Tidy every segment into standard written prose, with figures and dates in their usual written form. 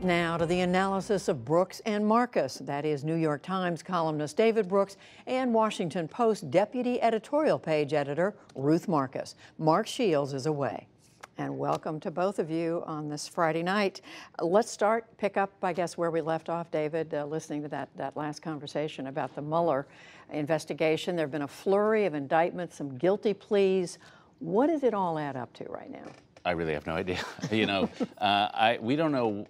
Now to the analysis of Brooks and Marcus. That is New York Times columnist David Brooks and Washington Post deputy editorial page editor Ruth Marcus. Mark Shields is away. And welcome to both of you on this Friday night. Let's pick up, I guess, where we left off, David, listening to that last conversation about the Mueller investigation. There have been a flurry of indictments, some guilty pleas. What does it all add up to right now? I really have no idea. We don't know.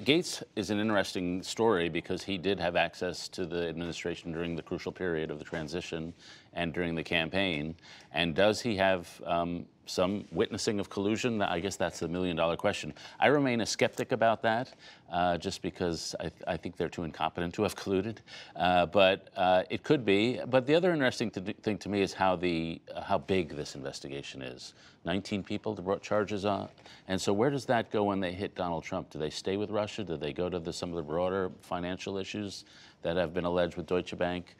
Gates is an interesting story because he did have access to the administration during the crucial period of the transition and during the campaign. And does he have some witnessing of collusion? I guess that's the million-dollar question. I remain a skeptic about that, just because I think they're too incompetent to have colluded. But it could be. But the other interesting thing to me is how big this investigation is. 19 people brought charges on. And so where does that go when they hit Donald Trump? Do they stay with Russia? Do they go to some of the broader financial issues that have been alleged with Deutsche Bank?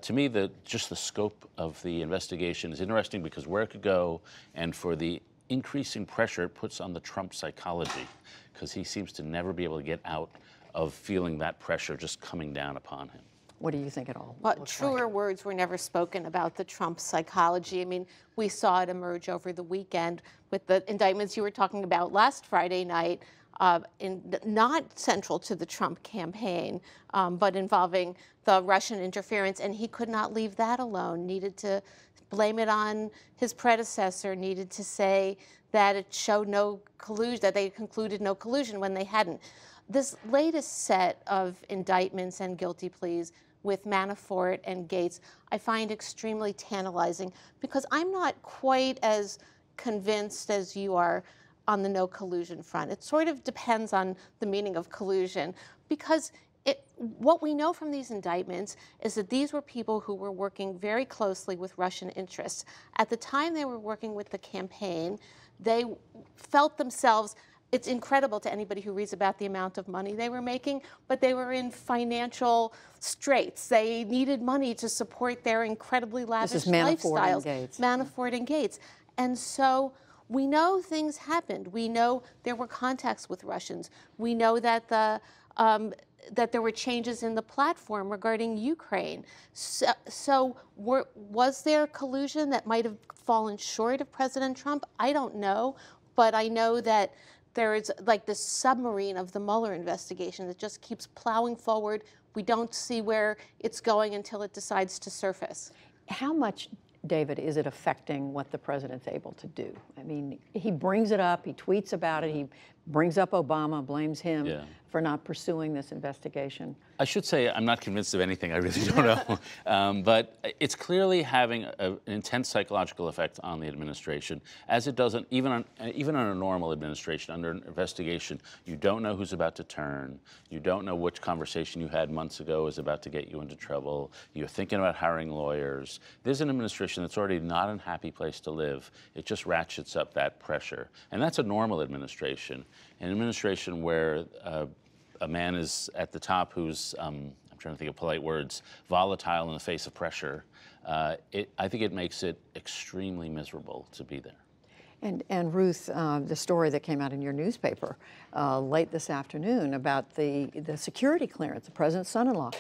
To me, just the scope of the investigation is interesting because where it could go and for the increasing pressure it puts on the Trump psychology, because he seems to never be able to get out of feeling that pressure just coming down upon him. What do you think it all But looks truer like? words were never spoken about the Trump psychology. I mean, we saw it emerge over the weekend with the indictments you were talking about last Friday night, not central to the Trump campaign, but involving the Russian interference, and he could not leave that alone. Needed to blame it on his predecessor, needed to say that it showed no collusion, that they concluded no collusion when they hadn't. This latest set of indictments and guilty pleas with Manafort and Gates, I find extremely tantalizing because I'm not quite as convinced as you are on the no collusion front. It sort of depends on the meaning of collusion, because what we know from these indictments is that these were people who were working very closely with Russian interests. At the time they were working with the campaign, they felt themselves, it's incredible to anybody who reads about the amount of money they were making, but they were in financial straits. They needed money to support their incredibly lavish This is Manafort lifestyles. and Gates. Manafort and Gates. And so we know things happened. We know there were contacts with Russians. We know that that there were changes in the platform regarding Ukraine. Was there collusion that might have fallen short of President Trump? I don't know, but I know that there is like this submarine of the Mueller investigation that just keeps plowing forward. We don't see where it's going until it decides to surface. How much, David, is it affecting what the president's able to do? I mean, he brings it up, he tweets about it, he brings up Obama, blames him for not pursuing this investigation. I should say I'm not convinced of anything. I really don't know. But it's clearly having an intense psychological effect on the administration, as it doesn't even on a normal administration. Under an investigation, you don't know who's about to turn. You don't know which conversation you had months ago is about to get you into trouble. You're thinking about hiring lawyers. There's an administration that's already not a happy place to live. It just ratchets up that pressure. And that's a normal administration. An administration where a man is at the top who's, I'm trying to think of polite words, volatile in the face of pressure, I think it makes it extremely miserable to be there. And Ruth, the story that came out in your newspaper late this afternoon about the security clearance, the president's son-in-law,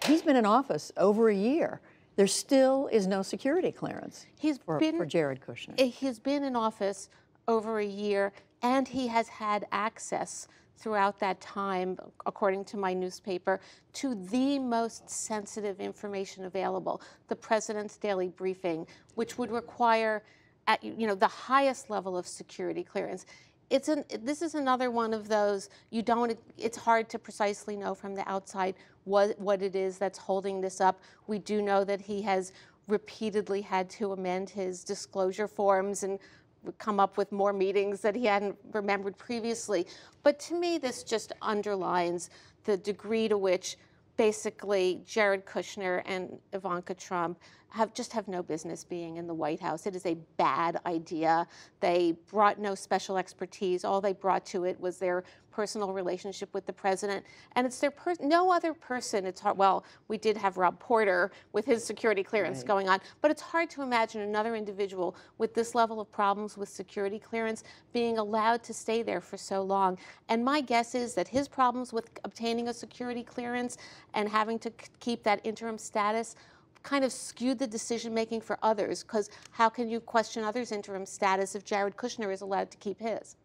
he's been in office over a year. There still is no security clearance for Jared Kushner. He's been in office over a year, and he has had access throughout that time, according to my newspaper, to the most sensitive information available, the president's daily briefing, which would require the highest level of security clearance. This is another one of those, it's hard to precisely know from the outside what it is that's holding this up. We do know that he has repeatedly had to amend his disclosure forms and come up with more meetings that he hadn't remembered previously. But to me, this just underlines the degree to which basically Jared Kushner and Ivanka Trump have no business being in the White House. It is a bad idea. They brought no special expertise. All they brought to it was their personal relationship with the president, and it's their no other person. It's hard. Well, we did have Rob Porter with his security clearance going on, but it's hard to imagine another individual with this level of problems with security clearance being allowed to stay there for so long. And my guess is that his problems with obtaining a security clearance and having to keep that interim status kind of skewed the decision-making for others, because how can you question others' interim status if Jared Kushner is allowed to keep his?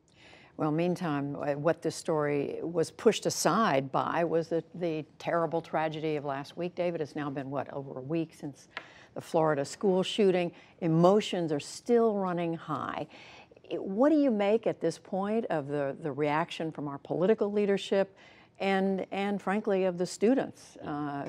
Well, meantime, what this story was pushed aside by was the terrible tragedy of last week, David. It's now been, what, over a week since the Florida school shooting. Emotions are still running high. What do you make at this point of the reaction from our political leadership and frankly, of the students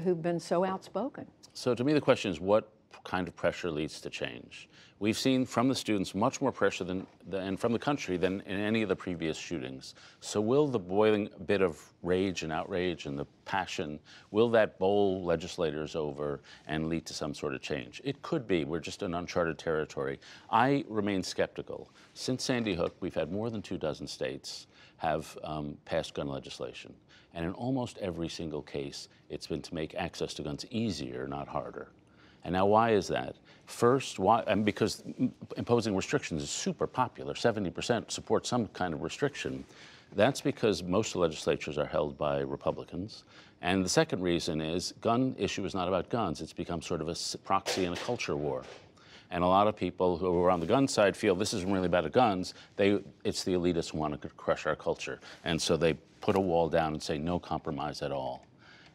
who've been so outspoken? So to me, the question is, what kind of pressure leads to change? We've seen from the students much more pressure and from the country than in any of the previous shootings. So will the boiling bit of rage and outrage and the passion, will that bowl legislators over and lead to some sort of change? It could be. We're just in uncharted territory. I remain skeptical. Since Sandy Hook, we've had more than 24 states have passed gun legislation. And in almost every single case, it's been to make access to guns easier, not harder. And now why is that? First, why? And because imposing restrictions is super popular. 70% support some kind of restriction. That's because most of the legislatures are held by Republicans. And the second reason is gun issue is not about guns. It's become sort of a proxy and a culture war. And a lot of people who are on the gun side feel this isn't really about guns. It's the elitists who want to crush our culture. And so they put a wall down and say no compromise at all.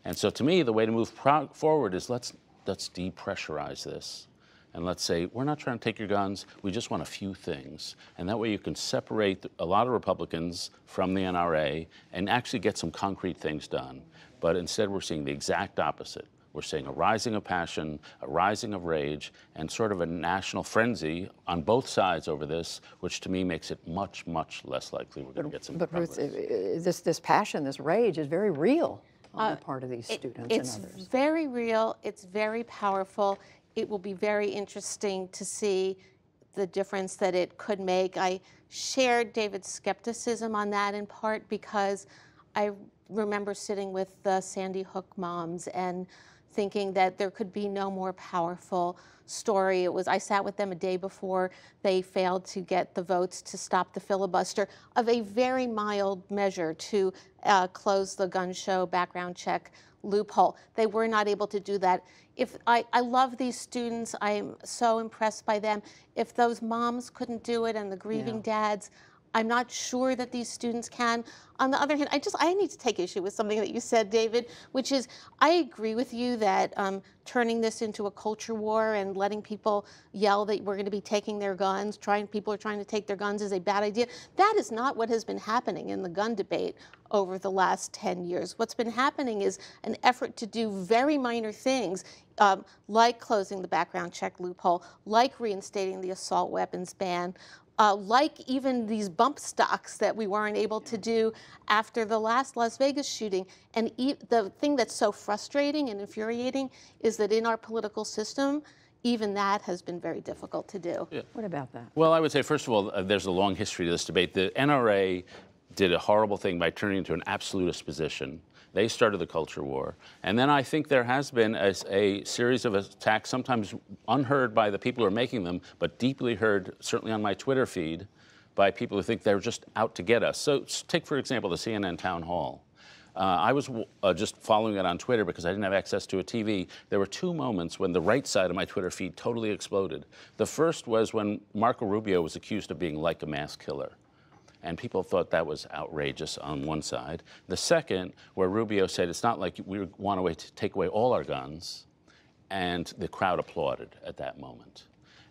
And so to me, the way to move forward is let's depressurize this. And let's say, we're not trying to take your guns, we just want a few things. And that way you can separate a lot of Republicans from the NRA and actually get some concrete things done. But instead we're seeing the exact opposite. We're seeing a rising of passion, a rising of rage, and sort of a national frenzy on both sides over this, which to me makes it much, much less likely we're going to get some progress. But Ruth, this passion, this rage is very real on the part of these students and others. It's very real. It's very powerful. It will be very interesting to see the difference that it could make. I shared David's skepticism on that in part because I remember sitting with the Sandy Hook moms and thinking that there could be no more powerful story. I sat with them a day before they failed to get the votes to stop the filibuster of a very mild measure to close the gun show background check loophole. They were not able to do that. I love these students. I'm so impressed by them. If those moms couldn't do it and the grieving dads, I'm not sure that these students can. On the other hand, I need to take issue with something that you said, David, which is I agree with you that turning this into a culture war and letting people yell that we're going to be taking their guns, people are trying to take their guns is a bad idea. That is not what has been happening in the gun debate over the last 10 years. What's been happening is an effort to do very minor things like closing the background check loophole, like reinstating the assault weapons ban, like even these bump stocks that we weren't able to do after the last Las Vegas shooting. And the thing that's so frustrating and infuriating is that in our political system, even that has been very difficult to do. Yeah. What about that? Well, I would say, first of all, there's a long history to this debate. The NRA did a horrible thing by turning into an absolutist position. They started the culture war. And then I think there has been a series of attacks, sometimes unheard by the people who are making them, but deeply heard, certainly on my Twitter feed, by people who think they're just out to get us. So take, for example, the CNN town hall. I was just following it on Twitter because I didn't have access to a TV. There were two moments when the right side of my Twitter feed totally exploded. The first was when Marco Rubio was accused of being like a mass killer. And people thought that was outrageous on one side. The second, where Rubio said, it's not like we want to take away all our guns, and the crowd applauded at that moment.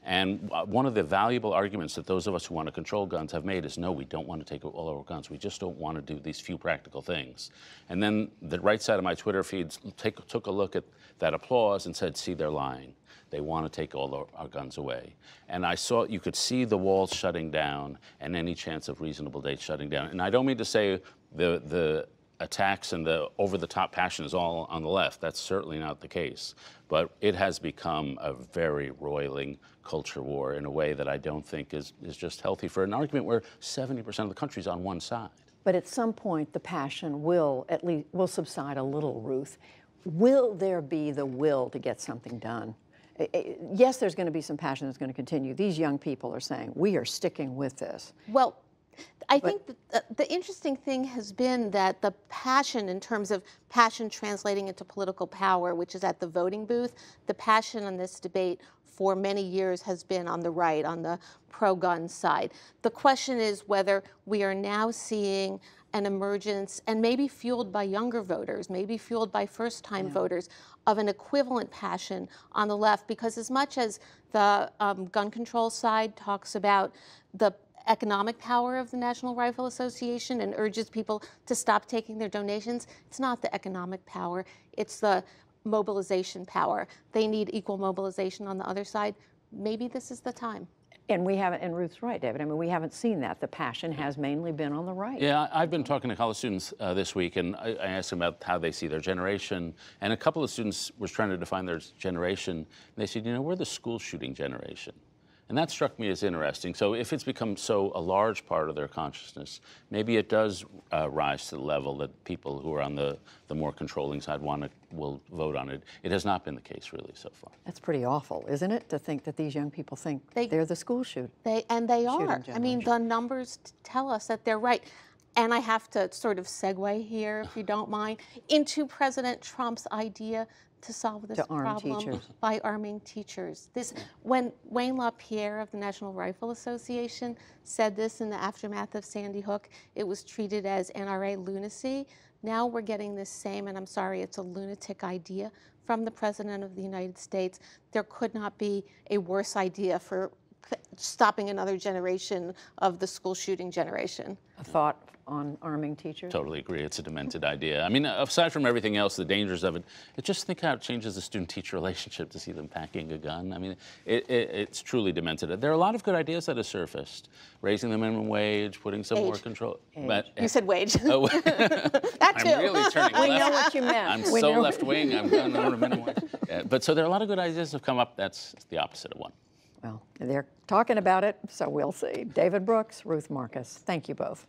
And one of the valuable arguments that those of us who want to control guns have made is, no, we don't want to take all our guns. We just don't want to do these few practical things. And then the right side of my Twitter feeds took a look at that applause and said, see, they're lying. They want to take all our guns away. And you could see the walls shutting down and any chance of reasonable dates shutting down. And I don't mean to say the attacks and the over-the-top passion is all on the left. That's certainly not the case. But it has become a very roiling culture war in a way that I don't think is just healthy for an argument where 70% of the country is on one side. But at some point, the passion will subside a little, Ruth. Will there be the will to get something done? Yes, there's going to be some passion that's going to continue. These young people are saying, we are sticking with this. Well, I think the interesting thing has been that the passion, in terms of passion translating into political power, which is at the voting booth, the passion on this debate for many years has been on the right, on the pro-gun side. The question is whether we are now seeing an emergence, and maybe fueled by younger voters, maybe fueled by first-time voters, of an equivalent passion on the left. Because as much as the gun control side talks about the economic power of the National Rifle Association and urges people to stop taking their donations, it's not the economic power, it's the mobilization power. They need equal mobilization on the other side. Maybe this is the time. And we haven't, and Ruth's right, David, I mean, we haven't seen that. The passion has mainly been on the right. Yeah, I've been talking to college students this week, and I asked them about how they see their generation. And a couple of students were trying to define their generation. And they said, you know, we're the school shooting generation. And that struck me as interesting. So if it's become so a large part of their consciousness, maybe it does rise to the level that people who are on the more controlling side will vote on it. It has not been the case really so far. That's pretty awful, isn't it? To think that these young people think they're the school shooting. They are. I mean, the numbers tell us that they're right. And I have to sort of segue here, if you don't mind, into President Trump's idea to solve this problem by arming teachers. When Wayne LaPierre of the National Rifle Association said this in the aftermath of Sandy Hook, it was treated as NRA lunacy. Now we're getting this same, and I'm sorry, it's a lunatic idea from the President of the United States. There could not be a worse idea for stopping another generation of the school shooting generation. A thought on arming teachers? Totally agree. It's a demented idea. I mean, aside from everything else, the dangers of it, just think how it changes the student-teacher relationship to see them packing a gun. I mean, it's truly demented. There are a lot of good ideas that have surfaced. Raising the minimum wage, putting some more control. But, you said wage. Oh, that too. I'm really turning left. We know what you meant. I'm so left-wing. I'm going to minimum wage. Yeah, but so there are a lot of good ideas that have come up. That's the opposite of one. Well, they're talking about it, so we'll see. David Brooks, Ruth Marcus, thank you both.